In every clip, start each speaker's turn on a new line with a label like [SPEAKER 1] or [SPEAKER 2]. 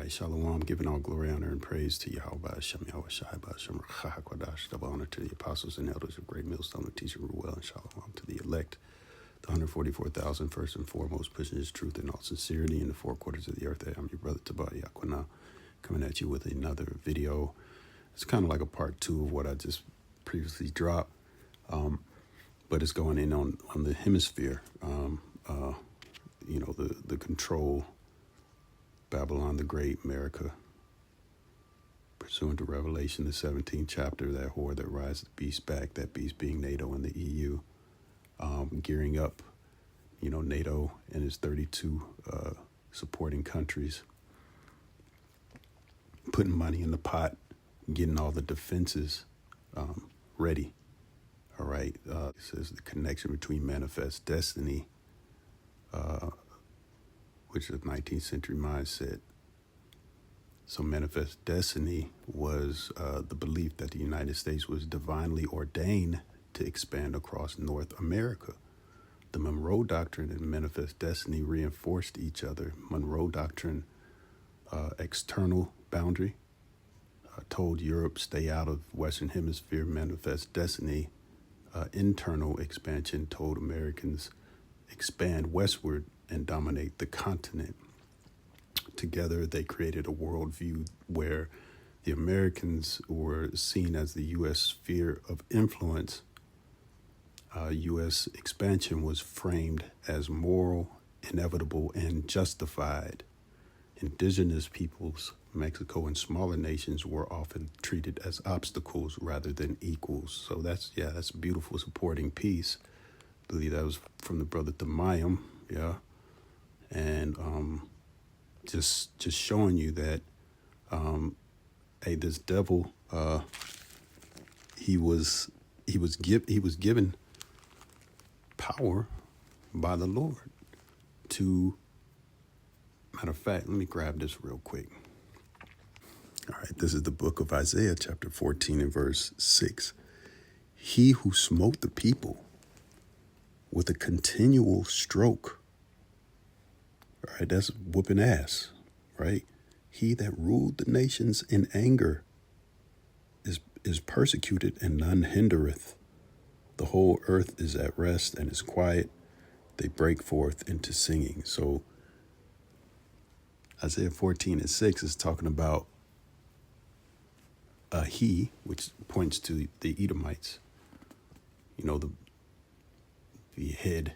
[SPEAKER 1] right, Shalom, giving all glory, honor, and praise to Yahweh, Shem Yahweh Shai, Shem Rachakwadash, double honor to the apostles and elders of Great Millstone, the teacher Ruel, and Shalom to the elect, the 144,000, first and foremost, pushing his truth in all sincerity in the four quarters of the earth. I'm your brother Tabari Aquina, coming at you with another video. It's kind of like a part two of what I just previously dropped, but it's going in on the hemisphere, the control, Babylon the Great, America, pursuant to Revelation, the 17th chapter, that whore that rides the beast back, that beast being NATO and the EU, gearing up, NATO and its 32 supporting countries, putting money in the pot, getting all the defenses ready. All right. It says the connection between manifest destiny, which is a 19th century mindset. So manifest destiny was the belief that the United States was divinely ordained to expand across North America. The Monroe Doctrine and manifest destiny reinforced each other. Monroe Doctrine, external boundary, told Europe stay out of Western Hemisphere. Manifest destiny, internal expansion, told Americans expand westward and dominate the continent. Together, they created a worldview where the Americans were seen as the U.S. sphere of influence. U.S. expansion was framed as moral, inevitable, and justified. Indigenous peoples, Mexico, and smaller nations were often treated as obstacles rather than equals. So that's a beautiful supporting piece. I believe that was from the brother Tamayim, and just showing you that, this devil, he was given power by the Lord to. Matter of fact, let me grab this real quick. All right, this is the book of Isaiah, chapter 14 and verse 6. He who smote the people with a continual stroke. All right, that's whooping ass, right? He that ruled the nations in anger is persecuted, and none hindereth. The whole earth is at rest and is quiet. They break forth into singing. So Isaiah 14 and 6 is talking about he, which points to the Edomites, the head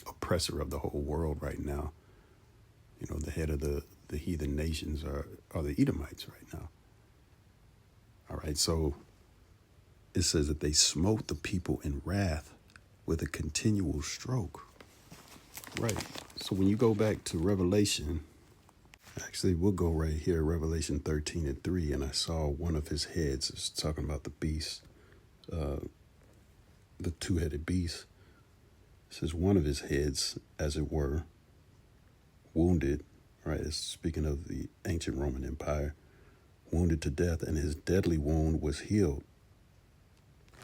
[SPEAKER 1] oppressor of the whole world right now. The head of the heathen nations are the Edomites right now. All right, so it says that they smote the people in wrath with a continual stroke. Right. So when you go back to Revelation, actually we'll go right here, Revelation 13 and 3, and I saw one of his heads. It's talking about the beast, the two-headed beast. It says one of his heads, as it were, wounded, right? It's speaking of the ancient Roman Empire, wounded to death, and his deadly wound was healed.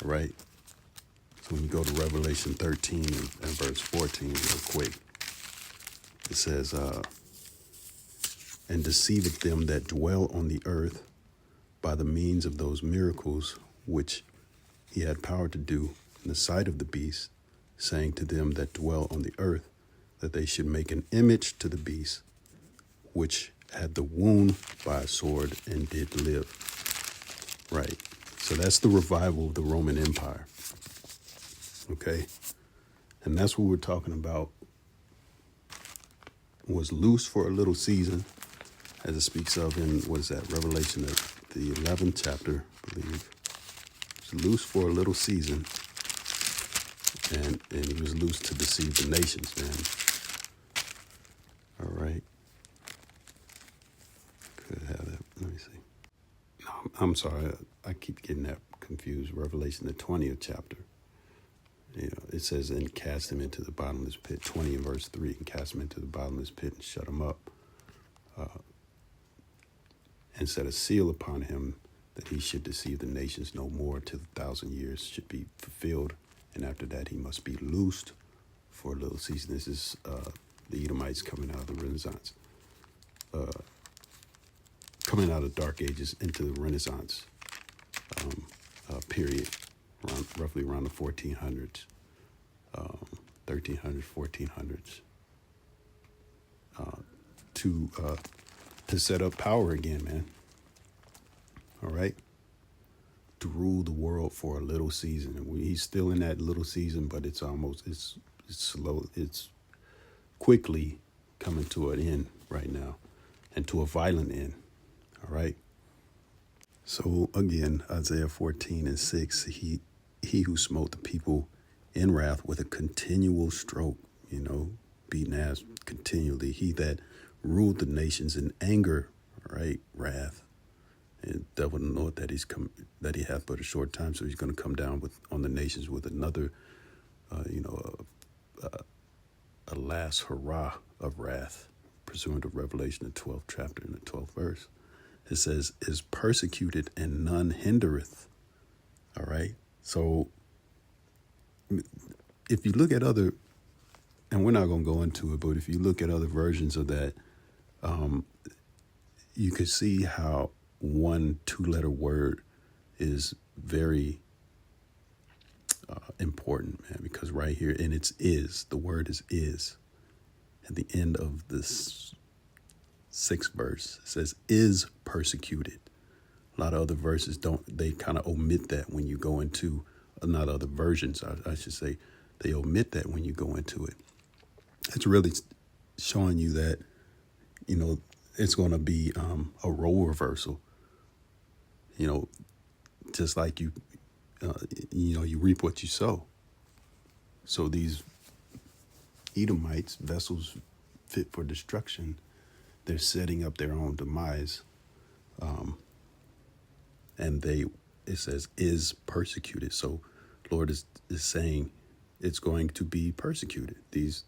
[SPEAKER 1] All right. So when you go to Revelation 13 and verse 14 real quick, it says, and deceiveth them that dwell on the earth by the means of those miracles which he had power to do in the sight of the beast, saying to them that dwell on the earth that they should make an image to the beast, which had the wound by a sword and did live. Right. So that's the revival of the Roman Empire. Okay. And that's what we're talking about. Was loose for a little season, as it speaks of in, Revelation, the 11th chapter, I believe. It's loose for a little season. And he was loose to deceive the nations, man. All right. Could have that. Let me see. No, I'm sorry. I keep getting that confused. Revelation, the 20th chapter. It says, and cast him into the bottomless pit, 20 in verse 3, and cast him into the bottomless pit and shut him up, and set a seal upon him that he should deceive the nations no more till the 1,000 years should be fulfilled. And after that, he must be loosed for a little season. This is the Edomites coming out of the Renaissance, coming out of Dark Ages into the Renaissance period, roughly around the 1400s, 1300s, 1400s, to set up power again, man. All right, to rule the world for a little season, and he's still in that little season, but it's slow. It's quickly coming to an end right now, and to a violent end. All right. So again, Isaiah 14:6, he who smote the people in wrath with a continual stroke, beating ass continually. He that ruled the nations in anger, right, wrath. And the devil knoweth that he hath but a short time, so he's going to come down on the nations with another, a last hurrah of wrath, pursuant to Revelation, the 12th chapter and the 12th verse. It says, is persecuted and none hindereth. All right. So if you look at other, and we're not going to go into it, but if you look at other versions of that, you could see how one 2-letter word is very important, man, because right here, and it's is, the word is at the end of this 6th verse. It says is persecuted. A lot of other verses they kind of omit that when you go into, not other versions, I should say, they omit that when you go into it. It's really showing you that, it's going to be a role reversal. Just like you reap what you sow. So these Edomites, vessels fit for destruction, they're setting up their own demise. And it says is persecuted. So Lord is saying it's going to be persecuted. These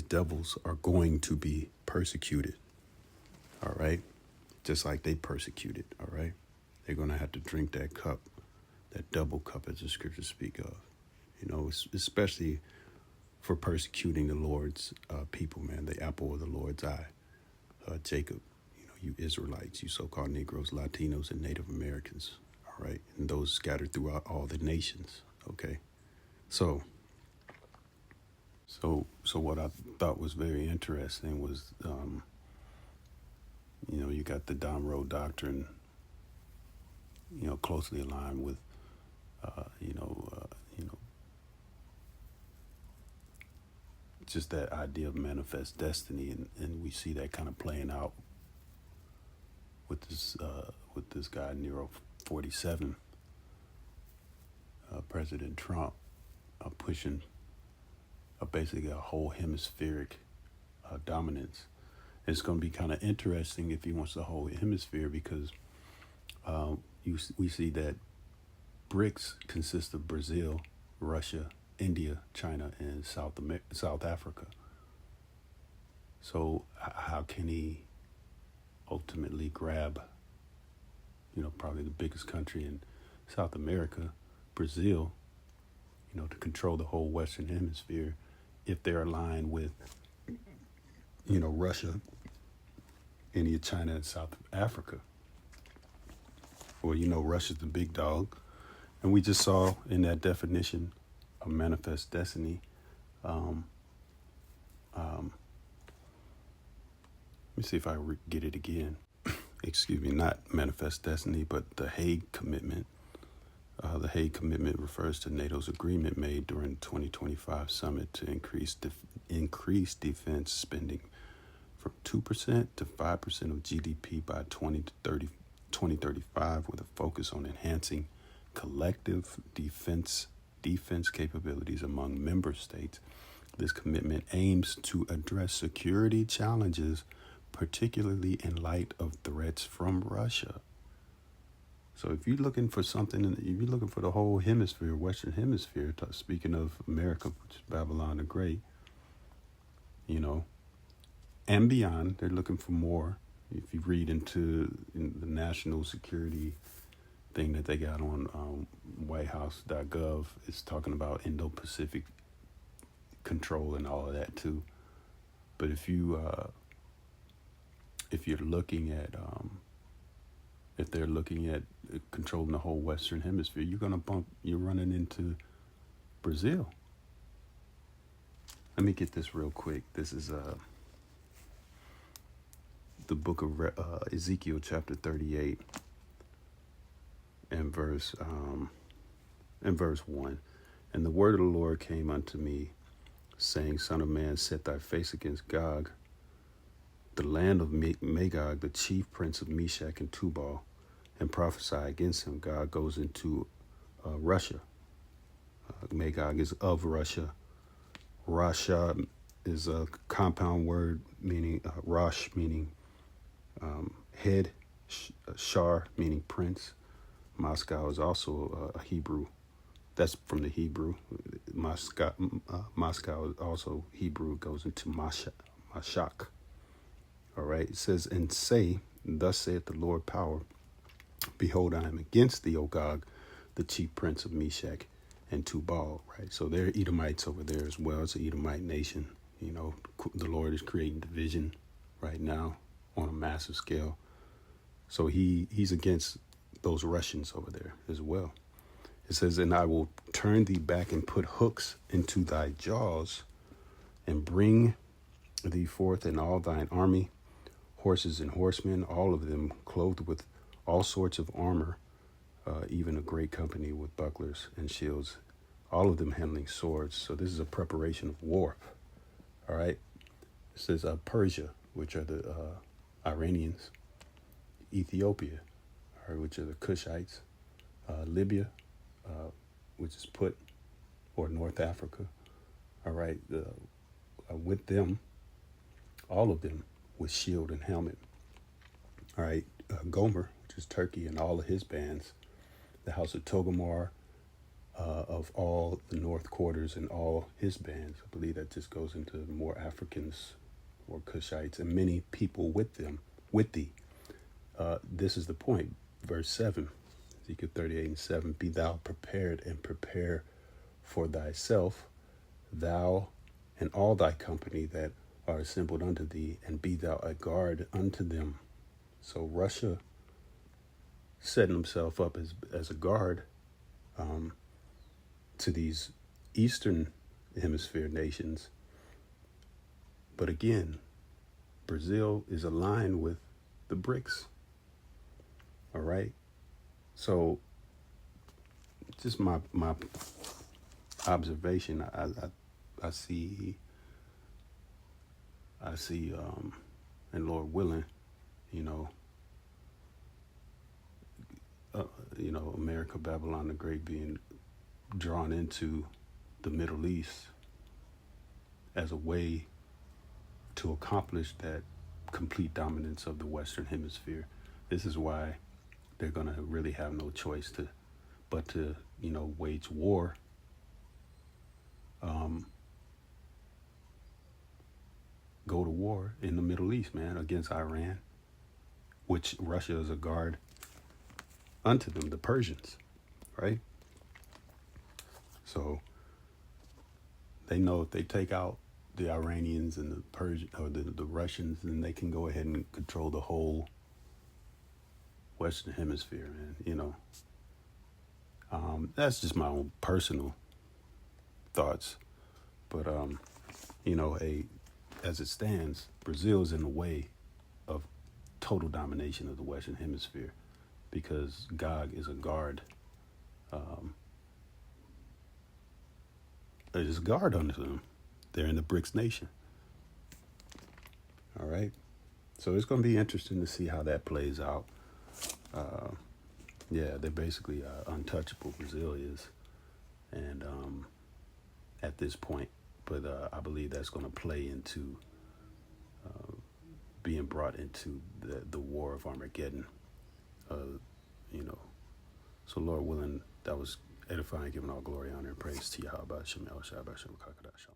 [SPEAKER 1] devils are going to be persecuted. All right. Just like they persecuted. All right. They're going to have to drink that cup, that double cup, as the scriptures speak of, especially for persecuting the Lord's people, man, the apple of the Lord's eye, Jacob, you Israelites, you so-called Negroes, Latinos, and Native Americans, all right, and those scattered throughout all the nations, okay? So what I thought was very interesting was, you got the Domro doctrine, closely aligned with, just that idea of manifest destiny, and we see that kind of playing out with this guy Nero 47, President Trump, pushing basically a whole hemispheric dominance. It's going to be kind of interesting if he wants the whole hemisphere, because we see that BRICS consists of Brazil, Russia, India, China, and South Africa. So how can he ultimately grab, probably the biggest country in South America, Brazil, to control the whole Western Hemisphere, if they're aligned with, Russia, India, China, and South Africa? Well, Russia's the big dog. And we just saw in that definition of manifest destiny, let me see if I get it again. Excuse me, not manifest destiny, but the Hague Commitment. The Hague Commitment refers to NATO's agreement made during the 2025 summit to increase defense spending from 2% to 5% of GDP by 2035, with a focus on enhancing collective defense capabilities among member states. This commitment aims to address security challenges, particularly in light of threats from Russia. So if you're looking for something, if you're looking for the whole hemisphere, Western Hemisphere, speaking of America, which is Babylon the Great, and beyond, they're looking for more. If you read into the national security thing that they got on whitehouse.gov, it's talking about Indo-Pacific control and all of that too. But if you're looking at if they're looking at controlling the whole Western Hemisphere, you're running into Brazil. Let me get this real quick. This is the book of Ezekiel, chapter 38, and verse 1. And the word of the Lord came unto me, saying, Son of man, set thy face against Gog, the land of Magog, the chief prince of Meshach and Tubal, and prophesy against him. Gog goes into Russia. Magog is of Russia. Russia is a compound word meaning Rosh, meaning head, Shar, meaning prince. Moscow is also a Hebrew. That's from the Hebrew. Moscow is also Hebrew, goes into Mashak. All right. It says, and say, thus saith the Lord power, behold, I am against thee, O Gog, the chief prince of Meshach and Tubal. Right. So there are Edomites over there as well. It's an Edomite nation. You know, the Lord is creating division right now on a massive scale. So he's against those Russians over there as well. It says, and I will turn thee back and put hooks into thy jaws and bring thee forth in all thine army, horses and horsemen, all of them clothed with all sorts of armor, even a great company with bucklers and shields, all of them handling swords. So this is a preparation of war. All right. It says Persia, which are the Iranians, Ethiopia, which are the Cushites, Libya, which is Put, or North Africa. All right. With them, all of them with shield and helmet. All right. Gomer, which is Turkey, and all of his bands, the house of Togomar, of all the North Quarters and all his bands. I believe that just goes into more Africans or Cushites and many people with them, with thee. This is the point. Verse 7, Ezekiel 38:7, be thou prepared and prepare for thyself, thou and all thy company that are assembled unto thee, and be thou a guard unto them. So Russia setting himself up as a guard to these Eastern Hemisphere nations. But again, Brazil is aligned with the BRICS. All right. So just my observation, I see, and Lord willing, America, Babylon the Great being drawn into the Middle East as a way to accomplish that complete dominance of the Western Hemisphere. This is why they're going to really have no choice but to wage war. Go to war in the Middle East, man, against Iran, which Russia is a guard unto them, the Persians, right? So they know if they take out the Iranians and the Persian or the Russians, then they can go ahead and control the whole Western Hemisphere, man. That's just my own personal thoughts, but as it stands, Brazil is in the way of total domination of the Western Hemisphere because Gog is a guard. There's a guard under them. They're in the BRICS nation. All right. So it's going to be interesting to see how that plays out. They're basically untouchable, Brazil is. And at this point, but I believe that's going to play into being brought into the war of Armageddon. So Lord willing, that was edifying, giving all glory, honor, and praise to Yahweh, Shem El Shaddai, Shem Kakadash.